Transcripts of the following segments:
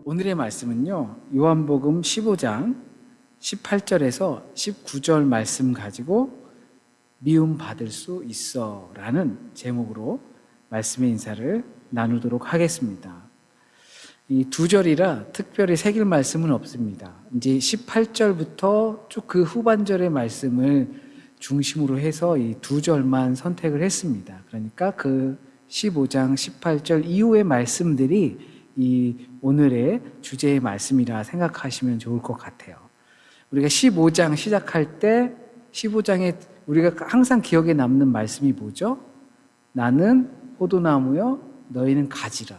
오늘의 말씀은요, 요한복음 15장 18절에서 19절 말씀 가지고 미움 받을 수 있어 라는 제목으로 말씀의 인사를 나누도록 하겠습니다. 이 두 절이라 특별히 새길 말씀은 없습니다. 이제 18절부터 쭉 그 후반절의 말씀을 중심으로 해서 이 두 절만 선택을 했습니다. 그러니까 그 15장 18절 이후의 말씀들이 이 오늘의 주제의 말씀이라 생각하시면 좋을 것 같아요. 우리가 15장 시작할 때 15장에 우리가 항상 기억에 남는 말씀이 뭐죠? 나는 포도나무여 너희는 가지라.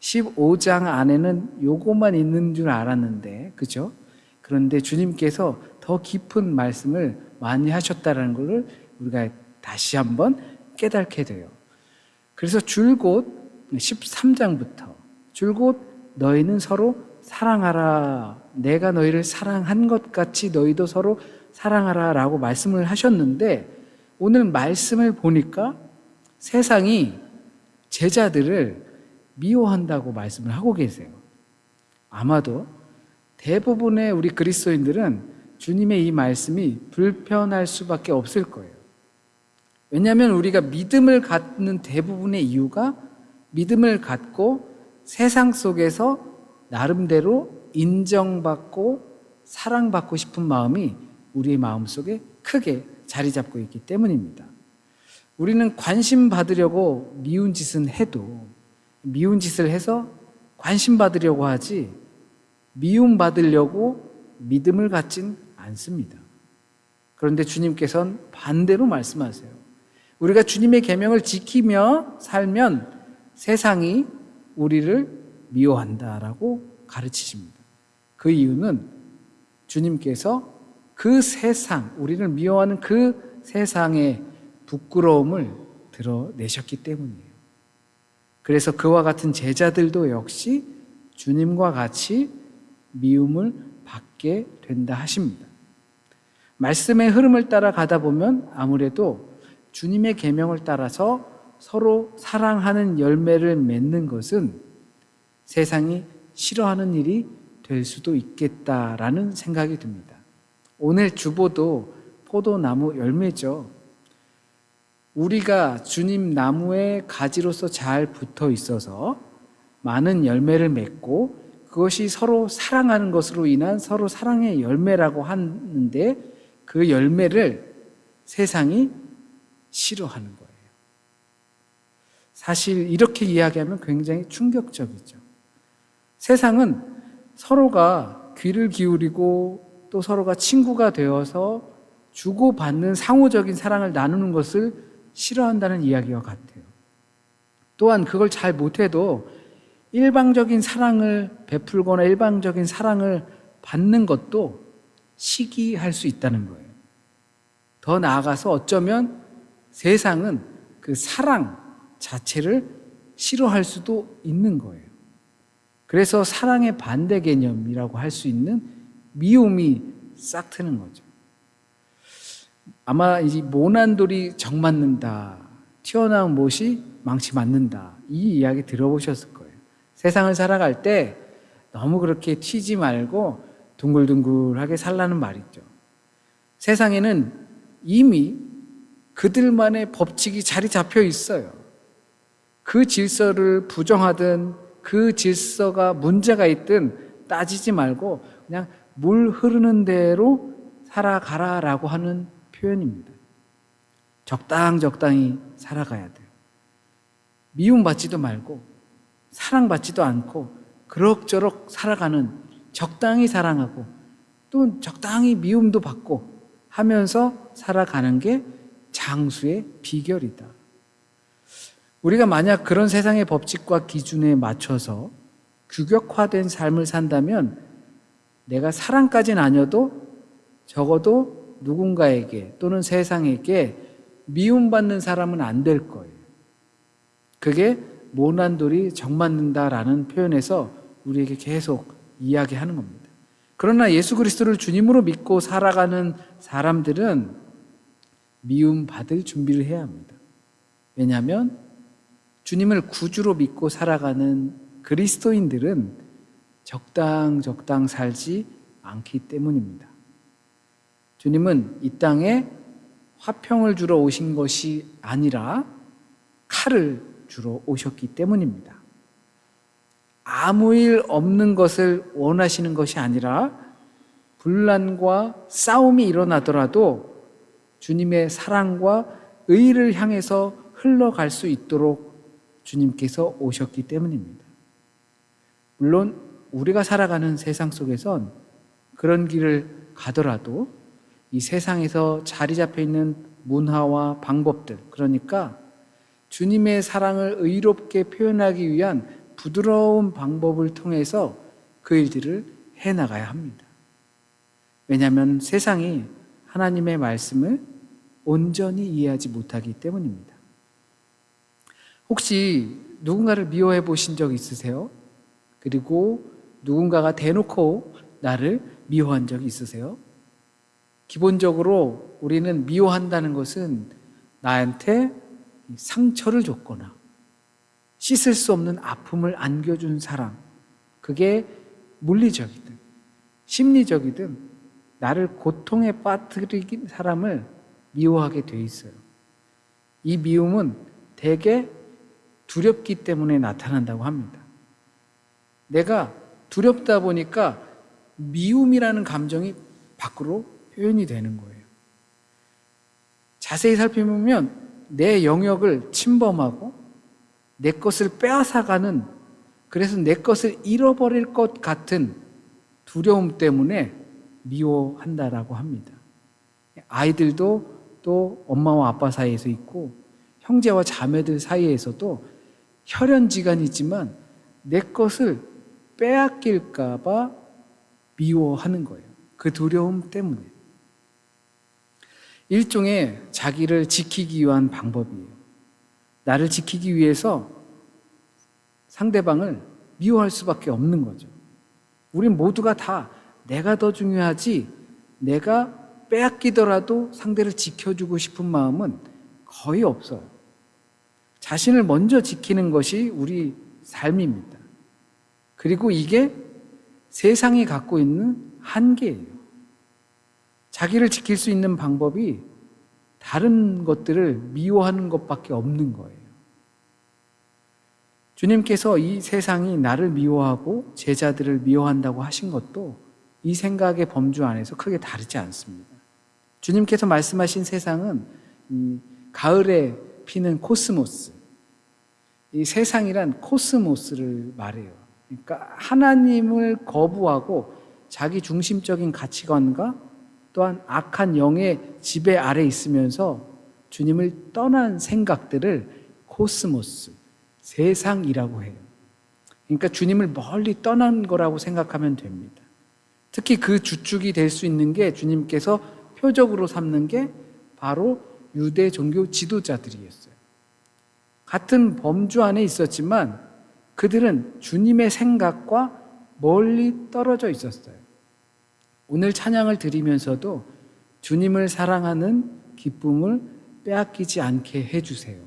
15장 안에는 요것만 있는 줄 알았는데, 그죠? 그런데 주님께서 더 깊은 말씀을 많이 하셨다는 것을 우리가 다시 한번 깨닫게 돼요. 그래서 줄곧 13장부터 줄곧 너희는 서로 사랑하라. 내가 너희를 사랑한 것 같이 너희도 서로 사랑하라 라고 말씀을 하셨는데, 오늘 말씀을 보니까 세상이 제자들을 미워한다고 말씀을 하고 계세요. 아마도 대부분의 우리 그리스도인들은 주님의 이 말씀이 불편할 수밖에 없을 거예요. 왜냐하면 우리가 믿음을 갖는 대부분의 이유가 믿음을 갖고 세상 속에서 나름대로 인정받고 사랑받고 싶은 마음이 우리의 마음속에 크게 자리 잡고 있기 때문입니다. 우리는 관심 받으려고 미운 짓은 해도 미운 짓을 해서 관심 받으려고 하지 미움 받으려고 믿음을 갖진 않습니다. 그런데 주님께서는 반대로 말씀하세요. 우리가 주님의 계명을 지키며 살면 세상이 우리를 미워한다라고 가르치십니다. 그 이유는 주님께서 그 세상, 우리를 미워하는 그 세상의 부끄러움을 드러내셨기 때문이에요. 그래서 그와 같은 제자들도 역시 주님과 같이 미움을 받게 된다 하십니다. 말씀의 흐름을 따라 가다 보면 아무래도 주님의 계명을 따라서 서로 사랑하는 열매를 맺는 것은 세상이 싫어하는 일이 될 수도 있겠다라는 생각이 듭니다. 오늘 주보도 포도나무 열매죠. 우리가 주님 나무의 가지로서 잘 붙어 있어서 많은 열매를 맺고 그것이 서로 사랑하는 것으로 인한 서로 사랑의 열매라고 하는데, 그 열매를 세상이 싫어하는 거예요. 사실 이렇게 이야기하면 굉장히 충격적이죠. 세상은 서로가 귀를 기울이고 또 서로가 친구가 되어서 주고받는 상호적인 사랑을 나누는 것을 싫어한다는 이야기와 같아요. 또한 그걸 잘 못해도 일방적인 사랑을 베풀거나 일방적인 사랑을 받는 것도 시기할 수 있다는 거예요. 더 나아가서 어쩌면 세상은 그 사랑 자체를 싫어할 수도 있는 거예요. 그래서 사랑의 반대 개념이라고 할 수 있는 미움이 싹 트는 거죠. 아마 이 모난돌이 정 맞는다, 튀어나온 못이 망치 맞는다, 이 이야기 들어보셨을 거예요. 세상을 살아갈 때 너무 그렇게 튀지 말고 둥글둥글하게 살라는 말이죠. 세상에는 이미 그들만의 법칙이 자리 잡혀 있어요. 그 질서를 부정하든 그 질서가 문제가 있든 따지지 말고 그냥 물 흐르는 대로 살아가라라고 하는 표현입니다. 적당히 살아가야 돼요. 미움받지도 말고 사랑받지도 않고 그럭저럭 살아가는, 적당히 사랑하고 또 적당히 미움도 받고 하면서 살아가는 게 장수의 비결이다. 우리가 만약 그런 세상의 법칙과 기준에 맞춰서 규격화된 삶을 산다면 내가 사랑까지는 아니어도 적어도 누군가에게 또는 세상에게 미움받는 사람은 안 될 거예요. 그게 모난돌이 정 맞는다라는 표현에서 우리에게 계속 이야기하는 겁니다. 그러나 예수 그리스도를 주님으로 믿고 살아가는 사람들은 미움받을 준비를 해야 합니다. 왜냐하면 주님을 구주로 믿고 살아가는 그리스도인들은 적당 살지 않기 때문입니다. 주님은 이 땅에 화평을 주러 오신 것이 아니라 칼을 주러 오셨기 때문입니다. 아무 일 없는 것을 원하시는 것이 아니라 분란과 싸움이 일어나더라도 주님의 사랑과 의를 향해서 흘러갈 수 있도록 주님께서 오셨기 때문입니다. 물론 우리가 살아가는 세상 속에선 그런 길을 가더라도 이 세상에서 자리 잡혀 있는 문화와 방법들, 그러니까 주님의 사랑을 의롭게 표현하기 위한 부드러운 방법을 통해서 그 일들을 해나가야 합니다. 왜냐하면 세상이 하나님의 말씀을 온전히 이해하지 못하기 때문입니다. 혹시 누군가를 미워해 보신 적 있으세요? 그리고 누군가가 대놓고 나를 미워한 적이 있으세요? 기본적으로 우리는 미워한다는 것은 나한테 상처를 줬거나 씻을 수 없는 아픔을 안겨준 사람, 그게 물리적이든 심리적이든 나를 고통에 빠뜨리긴 사람을 미워하게 돼 있어요. 이 미움은 대개 두렵기 때문에 나타난다고 합니다. 내가 두렵다 보니까 미움이라는 감정이 밖으로 표현이 되는 거예요. 자세히 살펴보면 내 영역을 침범하고 내 것을 빼앗아가는, 그래서 내 것을 잃어버릴 것 같은 두려움 때문에 미워한다라고 합니다. 아이들도 또 엄마와 아빠 사이에서 있고 형제와 자매들 사이에서도 혈연지간이지만 내 것을 빼앗길까 봐 미워하는 거예요. 그 두려움 때문에. 일종의 자기를 지키기 위한 방법이에요. 나를 지키기 위해서 상대방을 미워할 수밖에 없는 거죠. 우린 모두가 다 내가 더 중요하지, 내가 빼앗기더라도 상대를 지켜주고 싶은 마음은 거의 없어요. 자신을 먼저 지키는 것이 우리 삶입니다. 그리고 이게 세상이 갖고 있는 한계예요. 자기를 지킬 수 있는 방법이 다른 것들을 미워하는 것밖에 없는 거예요. 주님께서 이 세상이 나를 미워하고 제자들을 미워한다고 하신 것도 이 생각의 범주 안에서 크게 다르지 않습니다. 주님께서 말씀하신 세상은 이 가을에 피는 코스모스, 이 세상이란 코스모스를 말해요. 그러니까 하나님을 거부하고 자기 중심적인 가치관과 또한 악한 영의 지배 아래 있으면서 주님을 떠난 생각들을 코스모스, 세상이라고 해요. 그러니까 주님을 멀리 떠난 거라고 생각하면 됩니다. 특히 그 주축이 될 수 있는 게 주님께서 표적으로 삼는 게 바로 유대 종교 지도자들이었어요. 같은 범주 안에 있었지만 그들은 주님의 생각과 멀리 떨어져 있었어요. 오늘 찬양을 드리면서도 주님을 사랑하는 기쁨을 빼앗기지 않게 해주세요.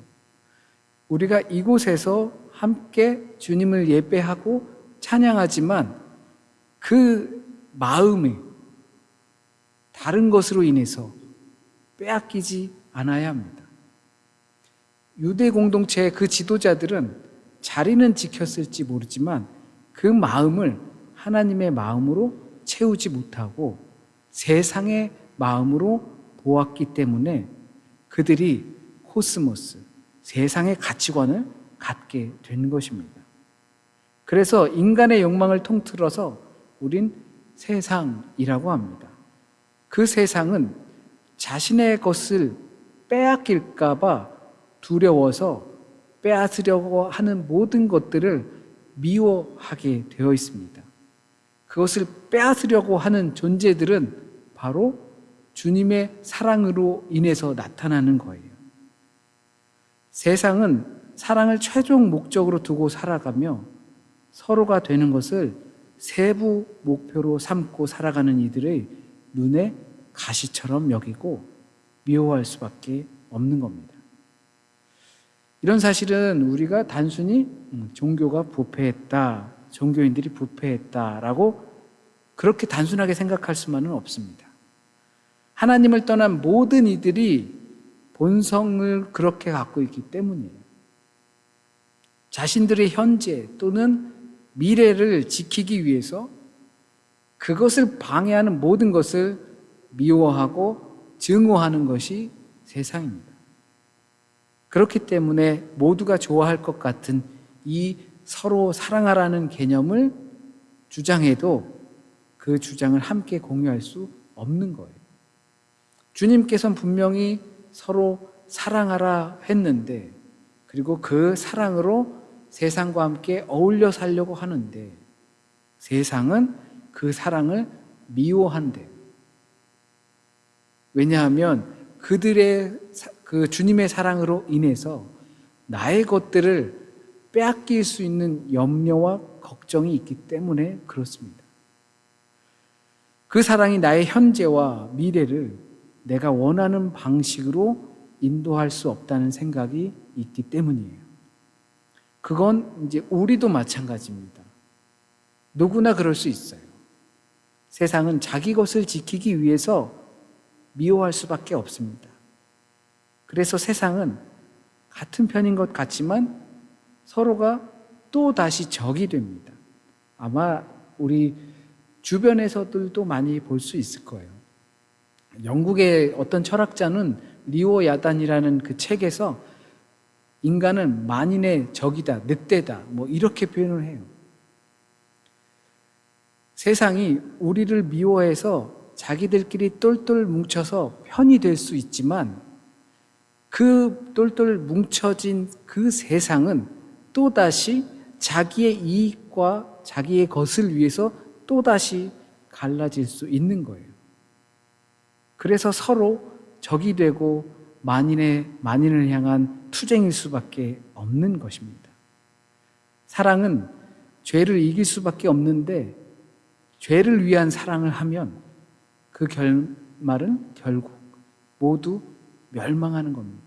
우리가 이곳에서 함께 주님을 예배하고 찬양하지만 그 마음이 다른 것으로 인해서 빼앗기지 않아야 합니다. 유대 공동체의 그 지도자들은 자리는 지켰을지 모르지만 그 마음을 하나님의 마음으로 채우지 못하고 세상의 마음으로 보았기 때문에 그들이 코스모스, 세상의 가치관을 갖게 된 것입니다. 그래서 인간의 욕망을 통틀어서 우린 세상이라고 합니다. 그 세상은 자신의 것을 빼앗길까 봐 두려워서 빼앗으려고 하는 모든 것들을 미워하게 되어 있습니다. 그것을 빼앗으려고 하는 존재들은 바로 주님의 사랑으로 인해서 나타나는 거예요. 세상은 사랑을 최종 목적으로 두고 살아가며 서로가 되는 것을 세부 목표로 삼고 살아가는 이들의 눈에 가시처럼 여기고 미워할 수밖에 없는 겁니다. 이런 사실은 우리가 단순히 종교가 부패했다, 종교인들이 부패했다라고 그렇게 단순하게 생각할 수만은 없습니다. 하나님을 떠난 모든 이들이 본성을 그렇게 갖고 있기 때문이에요. 자신들의 현재 또는 미래를 지키기 위해서 그것을 방해하는 모든 것을 미워하고 증오하는 것이 세상입니다. 그렇기 때문에 모두가 좋아할 것 같은 이 서로 사랑하라는 개념을 주장해도 그 주장을 함께 공유할 수 없는 거예요. 주님께서는 분명히 서로 사랑하라 했는데, 그리고 그 사랑으로 세상과 함께 어울려 살려고 하는데, 세상은 그 사랑을 미워한대요. 왜냐하면 그들의 그 주님의 사랑으로 인해서 나의 것들을 빼앗길 수 있는 염려와 걱정이 있기 때문에 그렇습니다. 그 사랑이 나의 현재와 미래를 내가 원하는 방식으로 인도할 수 없다는 생각이 있기 때문이에요. 그건 이제 우리도 마찬가지입니다. 누구나 그럴 수 있어요. 세상은 자기 것을 지키기 위해서 미워할 수밖에 없습니다. 그래서 세상은 같은 편인 것 같지만 서로가 또 다시 적이 됩니다. 아마 우리 주변에서들도 많이 볼 수 있을 거예요. 영국의 어떤 철학자는 리오 야단이라는 그 책에서 인간은 만인의 적이다, 늑대다, 뭐 이렇게 표현을 해요. 세상이 우리를 미워해서 자기들끼리 똘똘 뭉쳐서 편이 될 수 있지만 그 똘똘 뭉쳐진 그 세상은 또다시 자기의 이익과 자기의 것을 위해서 또다시 갈라질 수 있는 거예요. 그래서 서로 적이 되고 만인을 향한 투쟁일 수밖에 없는 것입니다. 사랑은 죄를 이길 수밖에 없는데 죄를 위한 사랑을 하면 그 결말은 결국 모두 멸망하는 겁니다.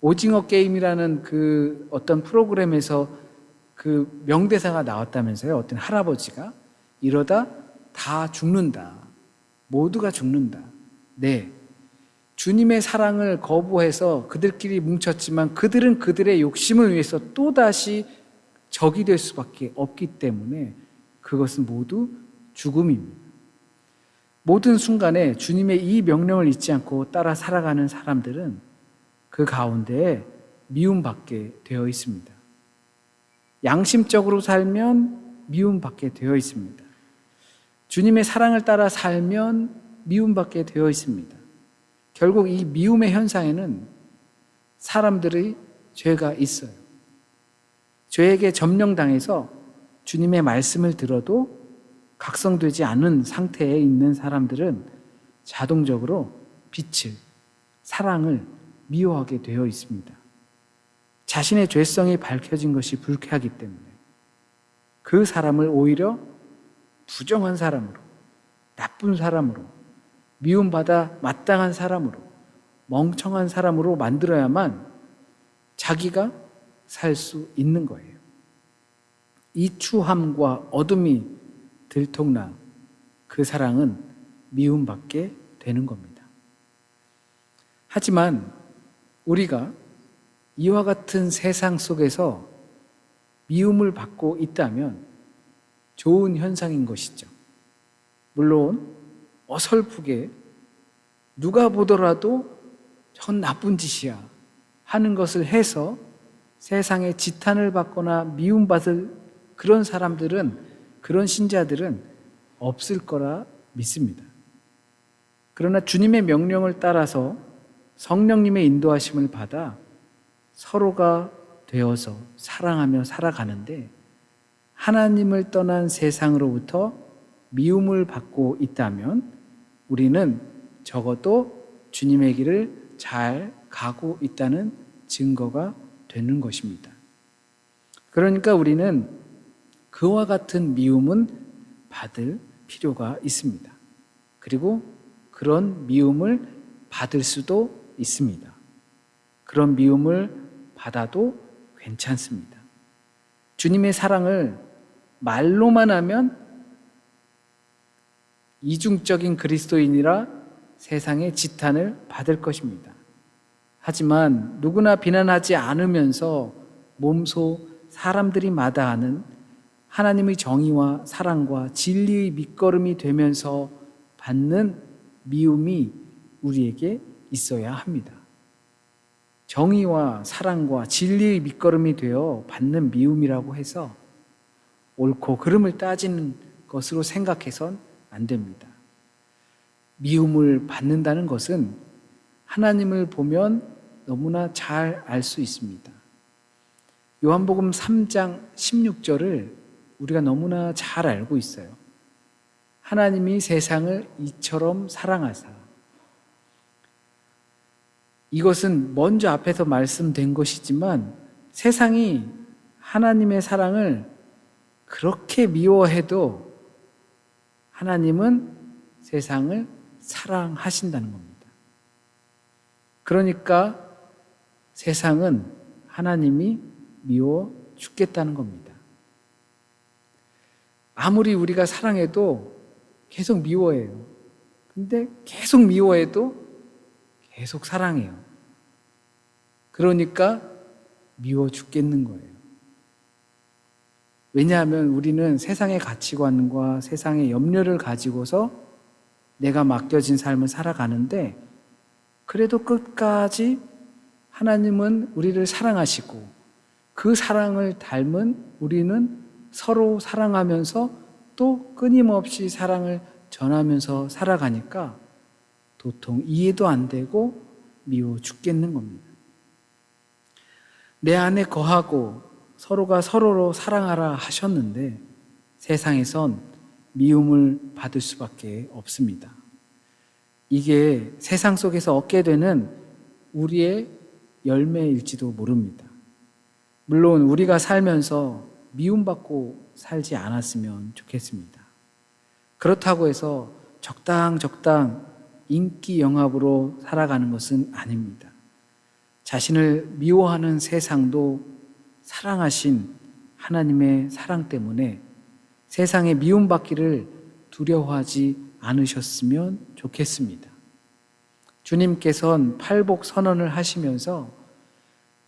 오징어 게임이라는 그 어떤 프로그램에서 그 명대사가 나왔다면서요. 어떤 할아버지가 이러다 다 죽는다. 모두가 죽는다. 네. 주님의 사랑을 거부해서 그들끼리 뭉쳤지만 그들은 그들의 욕심을 위해서 또다시 적이 될 수밖에 없기 때문에 그것은 모두 죽음입니다. 모든 순간에 주님의 이 명령을 잊지 않고 따라 살아가는 사람들은 그 가운데에 미움받게 되어 있습니다. 양심적으로 살면 미움받게 되어 있습니다. 주님의 사랑을 따라 살면 미움받게 되어 있습니다. 결국 이 미움의 현상에는 사람들의 죄가 있어요. 죄에게 점령당해서 주님의 말씀을 들어도 각성되지 않은 상태에 있는 사람들은 자동적으로 빛을, 사랑을 미워하게 되어 있습니다. 자신의 죄성이 밝혀진 것이 불쾌하기 때문에 그 사람을 오히려 부정한 사람으로, 나쁜 사람으로, 미움받아 마땅한 사람으로, 멍청한 사람으로 만들어야만 자기가 살 수 있는 거예요. 이 추함과 어둠이 들통나 그 사랑은 미움받게 되는 겁니다. 하지만 우리가 이와 같은 세상 속에서 미움을 받고 있다면 좋은 현상인 것이죠. 물론 어설프게 누가 보더라도 전 나쁜 짓이야 하는 것을 해서 세상에 지탄을 받거나 미움받을 그런 사람들은, 그런 신자들은 없을 거라 믿습니다. 그러나 주님의 명령을 따라서 성령님의 인도하심을 받아 서로가 되어서 사랑하며 살아가는데 하나님을 떠난 세상으로부터 미움을 받고 있다면 우리는 적어도 주님의 길을 잘 가고 있다는 증거가 되는 것입니다. 그러니까 우리는 그와 같은 미움은 받을 필요가 있습니다. 그리고 그런 미움을 받을 수도 있습니다. 그런 미움을 받아도 괜찮습니다. 주님의 사랑을 말로만 하면 이중적인 그리스도인이라 세상의 지탄을 받을 것입니다. 하지만 누구나 비난하지 않으면서 몸소 사람들이 마다하는 하나님의 정의와 사랑과 진리의 밑거름이 되면서 받는 미움이 우리에게 있어야 합니다. 정의와 사랑과 진리의 밑거름이 되어 받는 미움이라고 해서 옳고 그름을 따지는 것으로 생각해선 안 됩니다. 미움을 받는다는 것은 하나님을 보면 너무나 잘 알 수 있습니다. 요한복음 3장 16절을 우리가 너무나 잘 알고 있어요. 하나님이 세상을 이처럼 사랑하사. 이것은 먼저 앞에서 말씀된 것이지만 세상이 하나님의 사랑을 그렇게 미워해도 하나님은 세상을 사랑하신다는 겁니다. 그러니까 세상은 하나님이 미워 죽겠다는 겁니다. 아무리 우리가 사랑해도 계속 미워해요. 근데 계속 미워해도 계속 사랑해요. 그러니까 미워 죽겠는 거예요. 왜냐하면 우리는 세상의 가치관과 세상의 염려를 가지고서 내가 맡겨진 삶을 살아가는데 그래도 끝까지 하나님은 우리를 사랑하시고 그 사랑을 닮은 우리는 서로 사랑하면서 또 끊임없이 사랑을 전하면서 살아가니까 도통 이해도 안 되고 미워 죽겠는 겁니다. 내 안에 거하고 서로가 서로로 사랑하라 하셨는데 세상에선 미움을 받을 수밖에 없습니다. 이게 세상 속에서 얻게 되는 우리의 열매일지도 모릅니다. 물론 우리가 살면서 미움받고 살지 않았으면 좋겠습니다. 그렇다고 해서 적당 인기 영합으로 살아가는 것은 아닙니다. 자신을 미워하는 세상도 사랑하신 하나님의 사랑 때문에 세상에 미움받기를 두려워하지 않으셨으면 좋겠습니다. 주님께서는 팔복 선언을 하시면서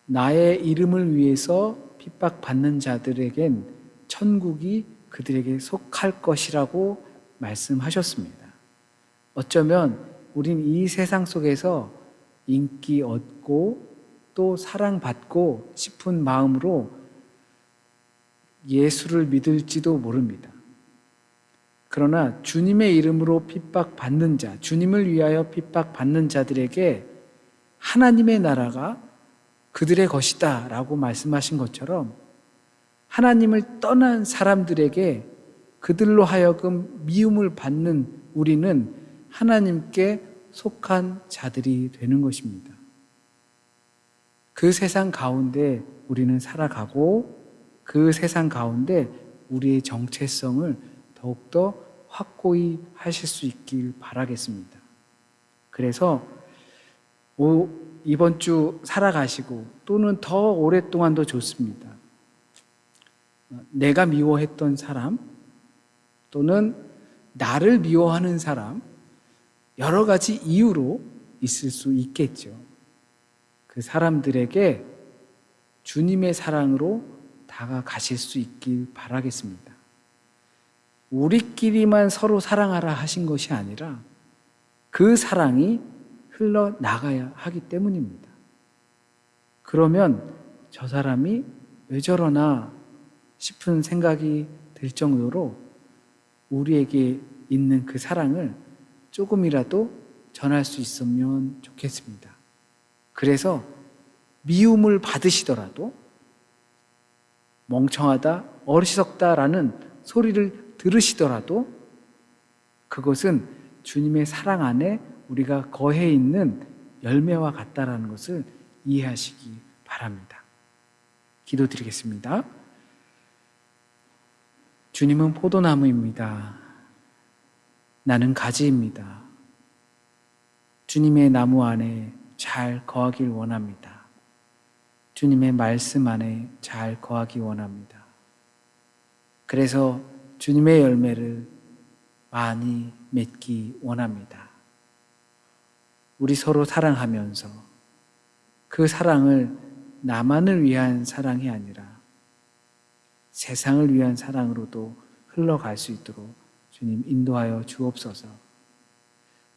나의 이름을 위해서 핍박받는 자들에겐 천국이 그들에게 속할 것이라고 말씀하셨습니다. 어쩌면 우린 이 세상 속에서 인기 얻고 또 사랑받고 싶은 마음으로 예수를 믿을지도 모릅니다. 그러나 주님의 이름으로 핍박받는 자, 주님을 위하여 핍박받는 자들에게 하나님의 나라가 그들의 것이다 라고 말씀하신 것처럼 하나님을 떠난 사람들에게 그들로 하여금 미움을 받는 우리는 하나님께 속한 자들이 되는 것입니다. 그 세상 가운데 우리는 살아가고 그 세상 가운데 우리의 정체성을 더욱더 확고히 하실 수 있길 바라겠습니다. 그래서 이번 주 살아가시고 또는 더 오랫동안도 좋습니다. 내가 미워했던 사람 또는 나를 미워하는 사람 여러 가지 이유로 있을 수 있겠죠. 그 사람들에게 주님의 사랑으로 다가가실 수 있길 바라겠습니다. 우리끼리만 서로 사랑하라 하신 것이 아니라 그 사랑이 흘러나가야 하기 때문입니다. 그러면 저 사람이 왜 저러나 싶은 생각이 들 정도로 우리에게 있는 그 사랑을 조금이라도 전할 수 있으면 좋겠습니다. 그래서 미움을 받으시더라도 멍청하다, 어리석다라는 소리를 들으시더라도 그것은 주님의 사랑 안에 우리가 거해 있는 열매와 같다라는 것을 이해하시기 바랍니다. 기도드리겠습니다. 주님은 포도나무입니다. 나는 가지입니다. 주님의 나무 안에 잘 거하길 원합니다. 주님의 말씀 안에 잘 거하기 원합니다. 그래서 주님의 열매를 많이 맺기 원합니다. 우리 서로 사랑하면서 그 사랑을 나만을 위한 사랑이 아니라 세상을 위한 사랑으로도 흘러갈 수 있도록 주님 인도하여 주옵소서.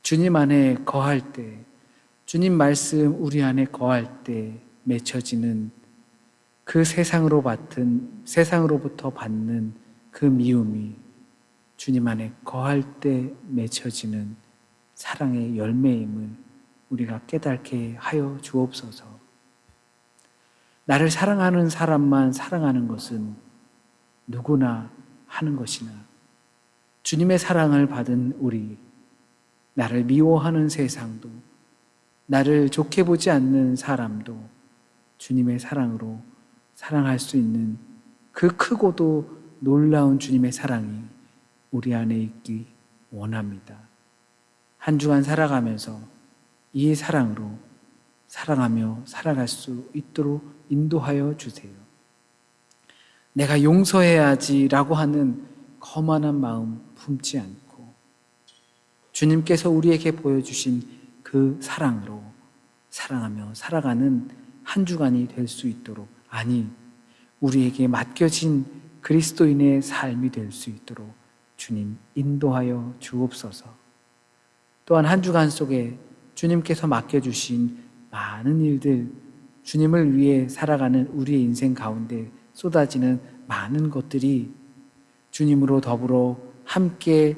주님 안에 거할 때, 주님 말씀 우리 안에 거할 때 맺혀지는 그 세상으로부터 받는 그 미움이 주님 안에 거할 때 맺혀지는 사랑의 열매임을 우리가 깨닫게 하여 주옵소서. 나를 사랑하는 사람만 사랑하는 것은 누구나 하는 것이나 주님의 사랑을 받은 우리, 나를 미워하는 세상도, 나를 좋게 보지 않는 사람도 주님의 사랑으로 사랑할 수 있는 그 크고도 놀라운 주님의 사랑이 우리 안에 있기 원합니다. 한 주간 살아가면서 이 사랑으로 사랑하며 살아갈 수 있도록 인도하여 주세요. 내가 용서해야지라고 하는 거만한 마음 품지 않고 주님께서 우리에게 보여주신 그 사랑으로 사랑하며 살아가는 한 주간이 될 수 있도록, 아니 우리에게 맡겨진 그리스도인의 삶이 될 수 있도록 주님 인도하여 주옵소서. 또한 한 주간 속에 주님께서 맡겨주신 많은 일들, 주님을 위해 살아가는 우리의 인생 가운데 쏟아지는 많은 것들이 주님으로 더불어 함께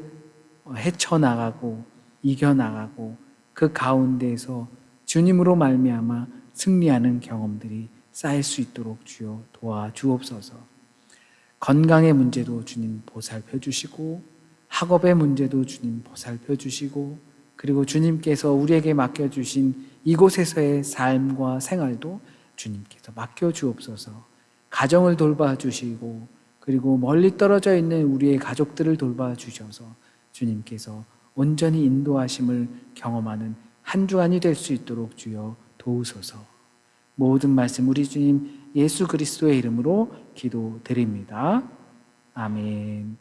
헤쳐나가고 이겨나가고 그 가운데에서 주님으로 말미암아 승리하는 경험들이 쌓일 수 있도록 주여 도와주옵소서. 건강의 문제도 주님 보살펴 주시고 학업의 문제도 주님 보살펴 주시고 그리고 주님께서 우리에게 맡겨주신 이곳에서의 삶과 생활도 주님께서 맡겨주옵소서. 가정을 돌봐주시고 그리고 멀리 떨어져 있는 우리의 가족들을 돌봐주셔서 주님께서 온전히 인도하심을 경험하는 한 주간이 될 수 있도록 주여 도우소서. 모든 말씀 우리 주님 예수 그리스도의 이름으로 기도드립니다. 아멘.